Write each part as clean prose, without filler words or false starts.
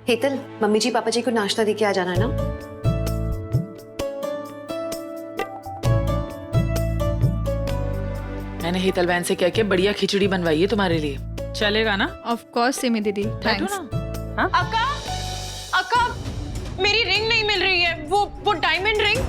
Hetal, mummy जी पापा जी को नाश्ता दे के आ जाना ना। मैंने हेतल बहन से कह के बढ़िया खिचड़ी बनवाई है तुम्हारे लिए, चलेगा ना? ऑफ कोर्स सिमी दीदी, बैठो थैंक्स। ना। हाँ? अक्का, अक्का, मेरी रिंग नहीं मिल रही है, वो डायमंड रिंग।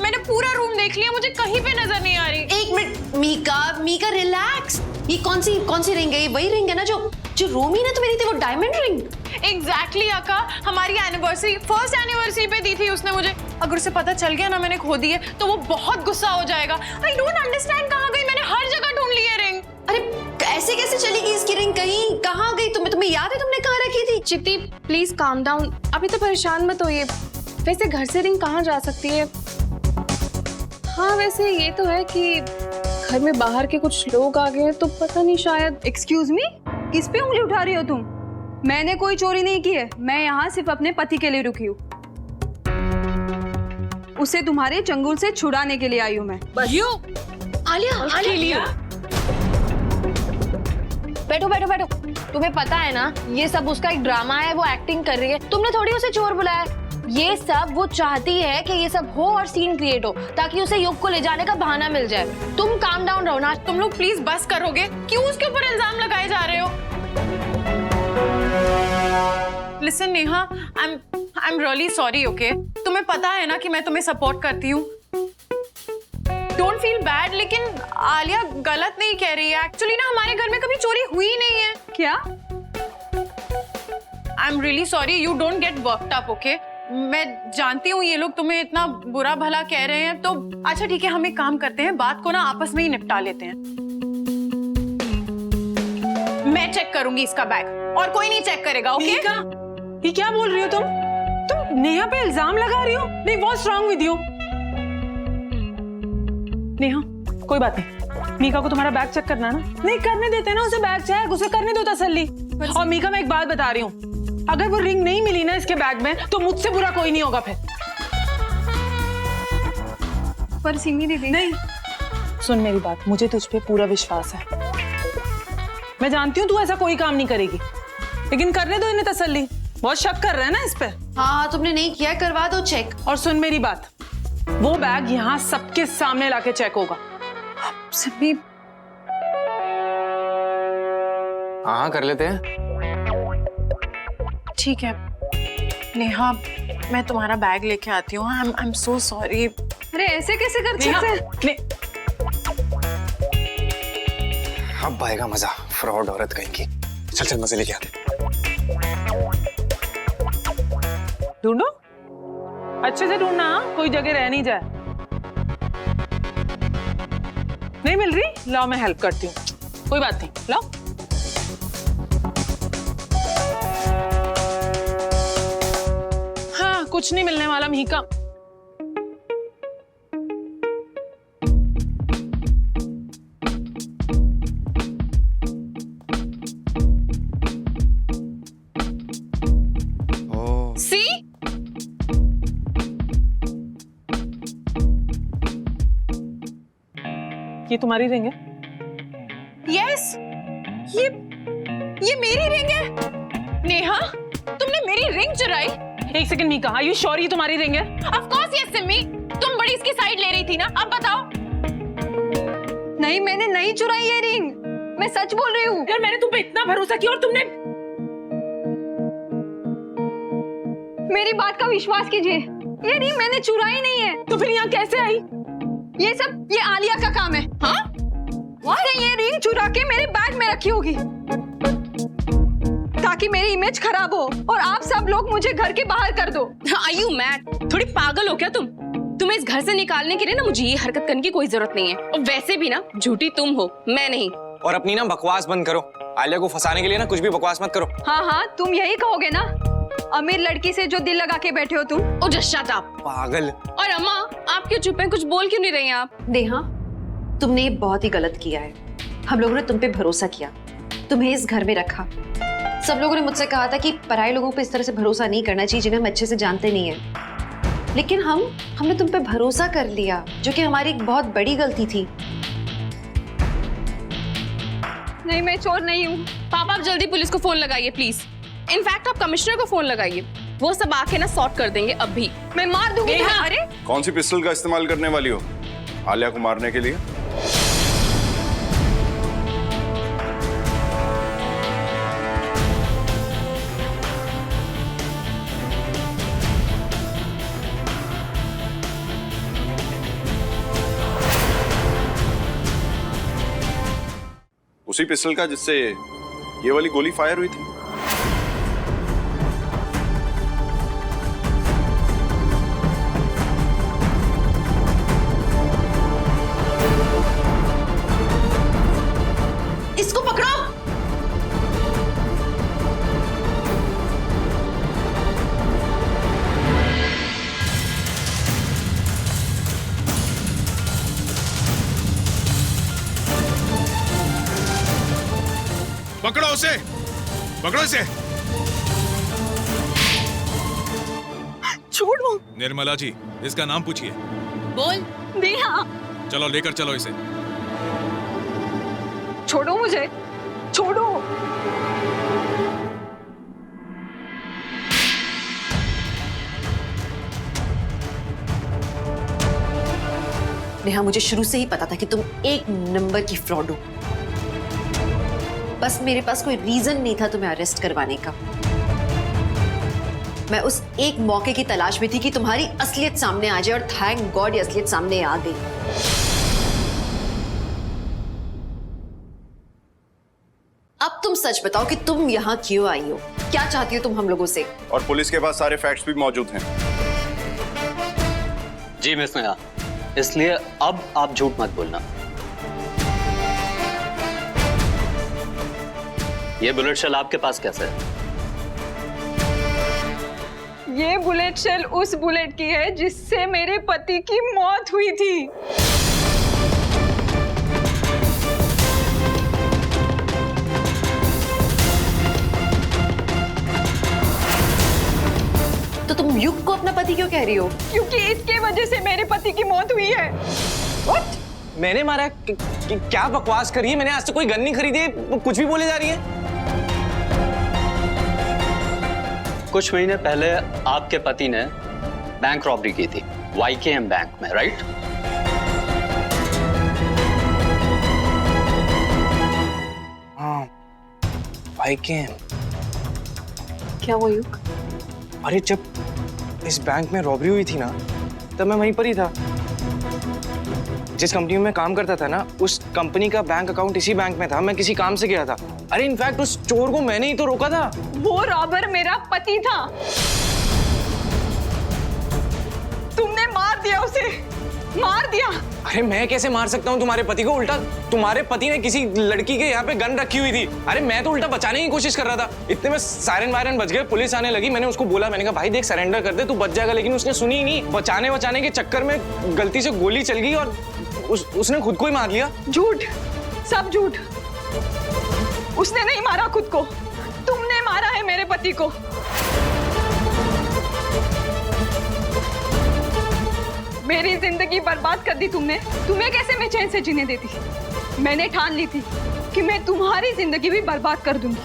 मैंने पूरा रूम देख लिया, मुझे कहीं पे नजर नहीं आ रही। एक मिनट मीका रिलैक्स। ये कौन सी रिंग है? ये वही रिंग है ना जो रोमी ने तुम्हें दी थी, वो डायमंड रिंग। एग्जैक्टली अक्का, हमारी एनिवर्सरी, फर्स्ट एनिवर्सरी पे दी थी उसने मुझे। अगर उसे पता चल गया ना मैंने खो दी है तो वो बहुत गुस्सा हो जाएगा। आई डोंट अंडरस्टैंड, कहाँ गई? मैंने हर जगह ढूंढ ली है रिंग। अरे ऐसे कैसे चली गई इसकी रिंग? कहाँ गई? तुम्हें याद है तुमने कहाँ रखी थी? चिट्टी प्लीज काम डाउन, अभी तो परेशान मत होइए। वैसे घर से रिंग कहाँ जा सकती है? हाँ वैसे ये तो है कि घर में बाहर के कुछ लोग आ गए हैं तो पता नहीं, शायद। एक्सक्यूज मी, किस पे उंगली उठा रही हो तुम? मैंने कोई चोरी नहीं की है, मैं यहाँ सिर्फ अपने पति के लिए रुकी हूँ। उसे तुम्हारे चंगुल से छुड़ाने के लिए आई हूँ मैं। आलिया बैठो। तुम्हें पता है ना ये सब उसका एक ड्रामा है, वो एक्टिंग कर रही है। तुमने थोड़ी उसे चोर बुलाया। ये सब वो चाहती है कि ये सब हो और सीन क्रिएट हो ताकि उसे युग को ले जाने का बहाना मिल जाए। तुम काम डाउन रहो ना। तुम लोग प्लीज बस करोगे? क्यों उसके ऊपर इल्जाम लगाए जा रहे हो? Listen Neha, I am really sorry, okay? तुम्हें पता है ना कि मैं तुम्हें सपोर्ट करती हूँ। डोंट फील बैड, लेकिन आलिया गलत नहीं कह रही है। एक्चुअली ना हमारे घर में कभी चोरी हुई नहीं है। क्या? I am really sorry, you don't get worked up, okay? मैं जानती हूँ ये लोग तुम्हें इतना बुरा भला कह रहे हैं, तो अच्छा ठीक है, हम एक काम करते हैं, बात को ना आपस में ही निपटा लेते हैं। मैं चेक करूंगी इसका बैग और कोई नहीं चेक करेगा, ओके? ये क्या बोल रही हो तुम नेहा पे इल्जाम लगा रही हो? नहीं, what's wrong with you? Neha कोई बात नहीं, मीका को तुम्हारा बैग चेक करना है ना? नहीं करने देते ना उसे बैग चेक, उसे करने दो तसल्ली। और मीका, मैं एक बात बता रही हूँ, अगर वो रिंग नहीं मिली ना इसके बैग में तो मुझसे बुरा कोई नहीं होगा फिर। पर सिमी दीदी, नहीं, सुन मेरी बात, मुझे तुझ पे पूरा विश्वास है। मैं जानती हूँ तू ऐसा कोई काम नहीं करेगी, लेकिन करने दो इन्हें तसल्ली। बहुत शक कर रहे हैं ना इस पे। हाँ तुमने नहीं किया, करवा दो चेक। और सुन मेरी बात, वो बैग यहाँ सबके सामने लाके चेक होगा। सिमी, हाँ कर लेते हैं। ठीक है नेहा, मैं तुम्हारा बैग लेके आती हूँ। I am so sorry. अरे ऐसे कैसे कर सकते हैं? अब आएगा मजा, फ्रॉड औरत कहीं की। चल मजे लेके आते। ढूंढो, अच्छे से ढूंढना, हाँ? कोई जगह रह नहीं जाए। नहीं मिल रही? लाओ मैं हेल्प करती हूँ, कोई बात नहीं, लाओ। हाँ कुछ नहीं मिलने वाला मीका। सी, ये तुम्हारी रिंग है? यस, ये मेरी रिंग है। नेहा, तुमने मेरी रिंग चुराई? एक second Mika, are you sure ये तुम्हारी रिंग है? ऑफ कोर्स यस सिमी, तुम बड़ी इसकी साइड ले रही थी ना, अब बताओ। नहीं, मैंने नहीं चुराई ये रिंग, मैं सच बोल रही हूँ। यार मैंने तुम पे इतना भरोसा किया और तुमने। मेरी बात का विश्वास कीजिए, ये रिंग मैंने चुराई नहीं है। तो फिर यहाँ कैसे आई? ये आलिया का काम है। हाँ? उसने ये रिंग चुरा के मेरे बैग में रखी होगी ताकि मेरी इमेज खराब हो और आप सब लोग मुझे घर के बाहर कर दो। Are you mad? थोड़ी पागल हो क्या तुम? तुम्हें इस घर से निकालने के लिए ना मुझे ये हरकत करने की कोई जरूरत नहीं है। और वैसे भी ना झूठी तुम हो, मैं नहीं। और अपनी ना बकवास बंद करो। आलिया को फंसाने के लिए ना कुछ भी बकवास मत करो। हाँ, तुम यही कहोगे ना? अमीर लड़की से जो दिल लगा के बैठे हो तुम। ओ जस्ट शट अप। पागल। और अम्मा, आप क्यों चुप हैं? कुछ बोल क्यों नहीं रही हैं आप? नेहा, तुमने ये बहुत ही गलत किया है। हम लोगों ने तुम पे भरोसा किया, तुम्हें इस घर में रखा। सब लोगों ने मुझसे कहा था कि पराये लोगों पे इस तरह से भरोसा नहीं करना चाहिए जिन्हें हम अच्छे से जानते नहीं है। लेकिन हमने तुम पे भरोसा कर लिया, जो कि हमारी एक बहुत बड़ी गलती थी। नहीं, मैं चोर नहीं हूँ। पापा आप जल्दी पुलिस को फोन लगाइए प्लीज। इनफैक्ट आप कमिश्नर को फोन लगाइए, वो सब आके ना सॉर्ट कर देंगे अभी। मैं मार दूंगी। नेहा, अरे कौन सी पिस्टल का इस्तेमाल करने वाली हो आलिया को मारने के लिए? उसी पिस्टल का जिससे ये वाली गोली फायर हुई थी? इसको पकड़ो। पकड़ो उसे, पकड़ो इसे। छोड़ो। निर्मला जी, इसका नाम पूछिए। बोल। नेहा, चलो लेकर चलो इसे। छोड़ो मुझे, छोड़ो। नेहा, मुझे शुरू से ही पता था कि तुम एक नंबर की फ्रॉड हो। बस मेरे पास कोई रीजन नहीं था तुम्हें अरेस्ट करवाने का। मैं उस एक मौके की तलाश में थी कि तुम्हारी असलियत सामने आ जाए, और थैंक गॉड ये असलियत सामने आ गई। अब तुम सच बताओ कि तुम यहाँ क्यों आई हो, क्या चाहती हो तुम हम लोगों से? और पुलिस के पास सारे फैक्ट्स भी मौजूद हैं। जी मिस नेहा, इसलिए अब आप झूठ मत बोलना। ये बुलेट शेल आपके पास कैसे है? ये बुलेट शेल उस बुलेट की है जिससे मेरे पति की मौत हुई थी। तो तुम युग को अपना पति क्यों कह रही हो? क्योंकि इसके वजह से मेरे पति की मौत हुई है। What? मैंने मारा है? क्या बकवास करी है? मैंने आज तक कोई गन नहीं खरीदी है, कुछ भी बोले जा रही है। कुछ महीने पहले आपके पति ने बैंक रॉबरी की थी YKM बैंक में, राइट? हाँ, YKM। क्या वो युग? अरे जब इस बैंक में रॉबरी हुई थी ना, तब मैं वहीं पर ही था। जिस कंपनी में मैं काम करता था ना, उस कंपनी का बैंक अकाउंट इसी बैंक में था। मैं किसी काम से गया था। अरे इनफैक्ट उस चोर को मैंने ही तो रोका था। वो रॉबर मेरा पति था। तुमने मार दिया उसे, मार दिया। अरे मैं कैसे मार सकता हूँ तुम्हारे पति को? उल्टा तुम्हारे पति ने किसी लड़की के यहाँ पे गन रखी हुई थी। अरे मैं तो उल्टा बचाने की कोशिश कर रहा था। इतने में सायरन वायरन बज गए, पुलिस आने लगी। मैंने उसको बोला, मैंने कहा भाई देख सरेंडर कर दे, तू बच जाएगा। लेकिन उसने सुनी ही नहीं। बचाने के चक्कर में गलती से गोली चल गई और उसने खुद को ही मार लिया। झूठ, सब झूठ। उसने नहीं मारा खुद को, तुमने मारा है मेरे पति को। मेरी जिंदगी बर्बाद कर दी तुमने। तुम्हें कैसे मैं चैन से जीने देती? मैंने ठान ली थी कि मैं तुम्हारी जिंदगी भी बर्बाद कर दूंगी।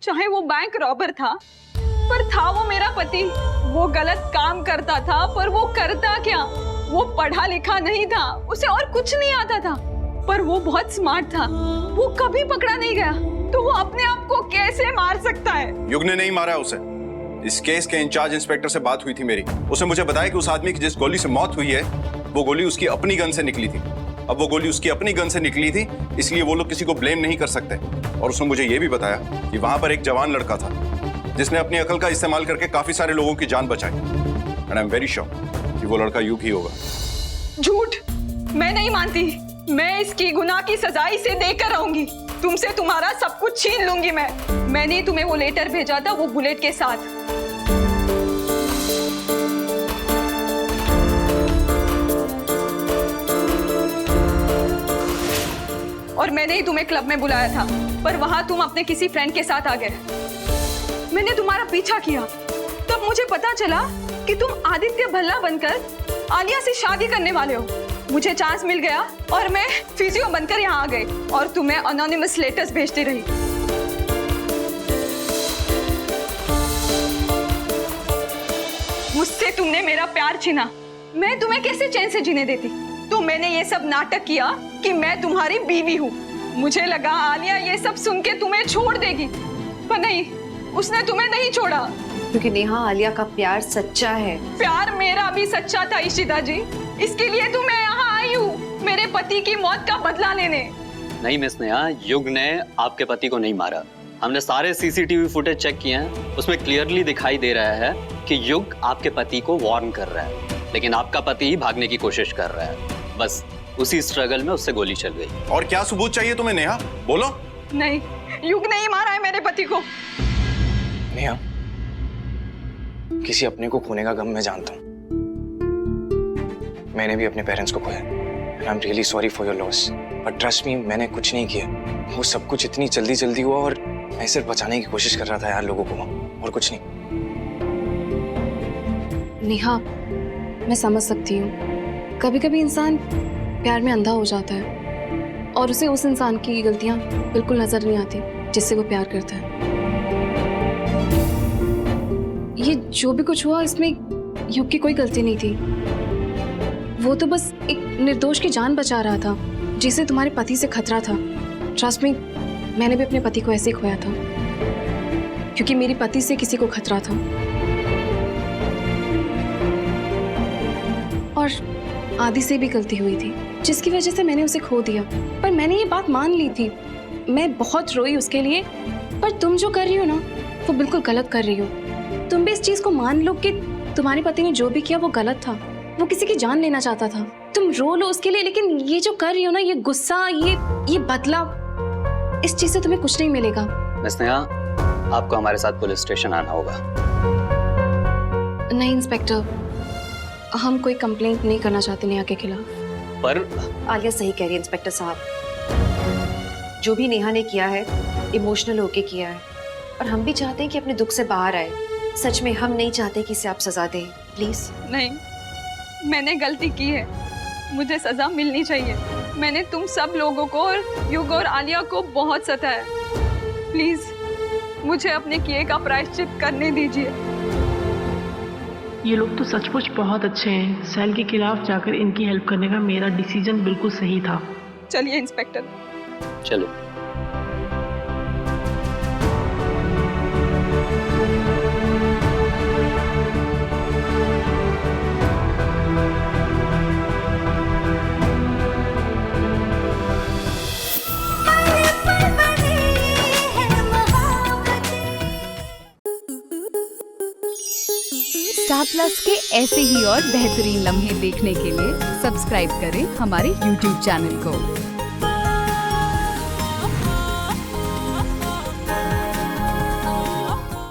चाहे वो बैंक रॉबर था, पर था वो मेरा पति। वो गलत काम करता था, पर वो करता क्या? वो पढ़ा लिखा नहीं था, उसे और कुछ नहीं आता था, पर वो बहुत स्मार्ट था। वो कभी पकड़ा नहीं गया, तो वो अपने आप को कैसे मार सकता है? युग ने नहीं मारा उसे। इस केस के इंचार्ज इंस्पेक्टर से बात हुई थी मेरी। उसने मुझे बताया कि उस आदमी की जिस गोली से मौत हुई है, वो गोली उसकी अपनी गन से निकली थी। अब वो गोली उसकी अपनी गन से निकली थी, इसलिए वो लोग किसी को ब्लेम नहीं कर सकते। और उसने मुझे ये भी बताया कि वहां पर एक जवान लड़का था जिसने अपनी अकल का इस्तेमाल करके काफी सारे लोगों की जान बचाई। And I am very sure कि वो लड़का युग ही होगा। झूठ, मैं नहीं मानती। मैं इसकी गुनाह की सजा इसे देकर रहूंगी। तुमसे तुम्हारा सब कुछ छीन लूंगी मैं। मैंने तुम्हें वो लेटर भेजा था, वो बुलेट के साथ। और मैंने ही तुम्हें क्लब में बुलाया था, पर वहां तुम अपने किसी फ्रेंड के साथ आ गए। मैंने तुम्हारा पीछा किया, तब मुझे पता चला कि तुम आदित्य भल्ला बनकर आलिया से शादी करने वाले हो। मुझे चांस मिल गया और मैं फिजियो बनकर यहाँ आ गई और तुम्हें अनोनिमस लेटर्स भेजती रही। मुझसे तुमने मेरा प्यार छीना, मैं तुम्हें कैसे चैन से जीने देती। तो मैंने ये सब नाटक किया कि मैं तुम्हारी बीवी हूँ। मुझे लगा आलिया ये सब सुन के तुम्हें छोड़ देगी, पर नहीं, उसने तुम्हें नहीं छोड़ा। क्योंकि नेहा आलिया का प्यार सच्चा है। प्यार मेरा भी सच्चा था इशिता जी, इसके लिए तो मैं यहाँ आई हूँ, मेरे पति की मौत का बदला लेने। नहीं मिस नेहा, युग ने आपके पति को नहीं मारा। हमने सारे सीसीटीवी फुटेज चेक किए हैं, उसमें क्लियरली दिखाई दे रहा है कि युग आपके पति को वार्न कर रहा है, लेकिन आपका पति ही भागने की कोशिश कर रहा है। बस उसी स्ट्रगल में उससे गोली चल गई। और क्या सबूत चाहिए तुम्हें नेहा, बोलो। नहीं, युग नहीं मारा है मेरे पति को। नेहा, किसी अपने को खोने का गम मैं जानता हूँ। मैंने भी अपने पेरेंट्स को खोया। I am really sorry for your loss, but trust me, मैंने कुछ नहीं किया। वो सब कुछ इतनी जल्दी हुआ और मैं सिर्फ बचाने की कोशिश कर रहा था यार लोगों को, और कुछ नहीं। नेहा, मैं समझ सकती हूँ, कभी कभी इंसान प्यार में अंधा हो जाता है और उसे उस इंसान की गलतियाँ बिल्कुल नजर नहीं आती जिससे वो प्यार करता है। ये जो भी कुछ हुआ, इसमें युग की कोई गलती नहीं थी। वो तो बस एक निर्दोष की जान बचा रहा था जिसे तुम्हारे पति से खतरा था। ट्रस्ट मी, मैंने भी अपने पति को ऐसे ही खोया था क्योंकि मेरे पति से किसी को खतरा था। और आदि से भी गलती हुई थी जिसकी वजह से मैंने उसे खो दिया, पर मैंने ये बात मान ली थी। मैं बहुत रोई उसके लिए, पर तुम जो कर रही हो ना, वो बिल्कुल गलत कर रही हो। तुम भी इस चीज को मान लो कि तुम्हारे पति ने जो भी किया वो गलत था, वो किसी की जान लेना चाहता था। तुम रो लो उसके लिए, लेकिन ये जो कर रही हो ना, ये गुस्सा, ये बदला, इस चीज से तुम्हें कुछ नहीं मिलेगा। मिस नेहा, आपको हमारे साथ पुलिस स्टेशन आना होगा। नहीं इंस्पेक्टर, हम कोई कंप्लेंट नहीं करना चाहते नेहा के खिलाफ। पर आलिया सही कह रही है इंस्पेक्टर साहब, जो भी नेहा ने किया है इमोशनल होके किया है, और हम भी चाहते हैं कि अपने दुख से बाहर आए। सच में हम नहीं चाहते कि इसे आप सजा दें, प्लीज। नहीं, मैंने गलती की है, मुझे सजा मिलनी चाहिए। मैंने तुम सब लोगों को और युग और आलिया को बहुत सताया। प्लीज मुझे अपने किए का प्रायश्चित करने दीजिए। ये लोग तो सचमुच बहुत अच्छे हैं। सेल के खिलाफ जाकर इनकी हेल्प करने का मेरा डिसीजन बिल्कुल सही था। चलिए इंस्पेक्टर। चलो। स्टार प्लस के ऐसे ही और बेहतरीन लम्हे देखने के लिए सब्सक्राइब करें हमारे YouTube चैनल को।